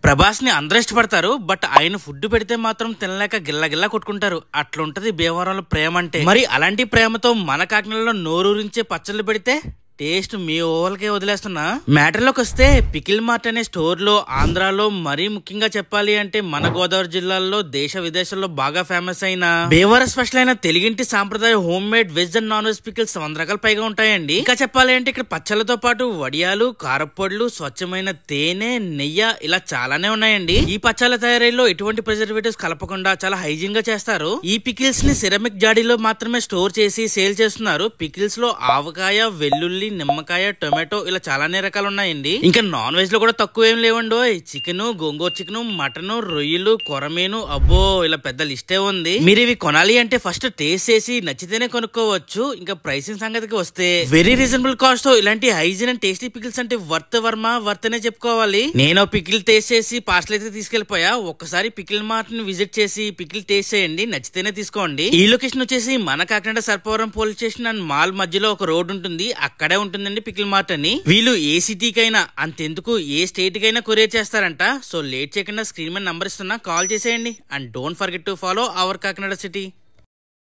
ప్రభాస్ ని అందరూ ఇష్టపడతారు. బట్ ఆయన ఫుడ్ పెడితే మాత్రం తినలేక గిల్ల గిల్ల కొట్టుకుంటారు. అట్లుంటది భీమవరంలో ప్రేమ అంటే. మరి అలాంటి ప్రేమతో మన కాకినాడలో నోరూరించే పచ్చళ్ళు పెడితే టేస్ట్ మీ ఓవల్కే వదిలేస్తున్నా. మ్యాటర్ లోకి వస్తే పికిల్ మార్ట్ అనే స్టోర్ లో ఆంధ్రాలో మరీ ముఖ్యంగా చెప్పాలి అంటే మన గోదావరి జిల్లాలో దేశ విదేశాల్లో బాగా ఫేమస్ అయిన భీమవరం స్పెషల్ అయిన తెలుగింటి సాంప్రదాయ home made veg and non veg pickles 100 రకాల పైగా ఉంటాయండి. ఇంకా చెప్పాలి అంటే ఇక్కడ పచ్చళ్ళతో పాటు వడియాలు, కారపొడులు, స్వచ్ఛమైన తేనె, నెయ్యి ఇలా చాలానే ఉన్నాయండి. ఈ పచ్చళ్ళ తయారీలో ఎటువంటి ప్రిజర్వేటివ్స్ కలపకుండా చాలా హైజీన్ గా చేస్తారు. ఈ పికిల్స్ ని సిరమిక్ జాడీలో మాత్రమే స్టోర్ చేసి సేల్ చేస్తున్నారు. పికిల్స్ లో ఆవకాయ, వెల్లుల్లి, నిమ్మకాయ, టొమాటో ఇలా చాలానే రకాలు ఉన్నాయండి. ఇంకా నాన్ వెజ్ లో కూడా తక్కువ ఏం లేవండి. చికెన్, గోంగూర చికెన్, మటన్, రొయ్యలు, కొరమేను, అబ్బో ఇలా పెద్ద లిస్టే ఉంది. మీరు ఇవి కొనాలి అంటే ఫస్ట్ టేస్ట్ చేసి నచ్చితేనే కొనుక్కోవచ్చు. ఇంకా ప్రైసింగ్ సంగతికి వస్తే వెరీ రీజనబుల్ కాస్ట్ తో ఇలాంటి హైజీన్ అండ్ టేస్టీ పికిల్స్ అంటే వర్త్ అనే చెప్పుకోవాలి. నేను పికిల్ టేస్ట్ చేసి పార్సల్ అయితే తీసుకెళ్లిపోయా. ఒక్కసారి పికిల్ మార్ట్ ని విజిట్ చేసి పికిల్ టేస్ట్ చేయండి, నచ్చితేనే తీసుకోండి. ఈ లొకేషన్ వచ్చేసి మన Kakinada Sarpavaram police station and mall మధ్యలో ఒక రోడ్ ఉంటుంది, అక్కడే ఉంటుందండి పికిల్ మార్ట్ అని. వీళ్ళు ఏ సిటీకైనా అంతెందుకు ఏ స్టేట్ కైనా కొరియర్ చేస్తారంట. సో లేట్ చేయకుండా స్క్రీన్ మీద నంబర్ ఇస్తున్నా, కాల్ చేసేయండి. And don't forget to follow our Kakinada city.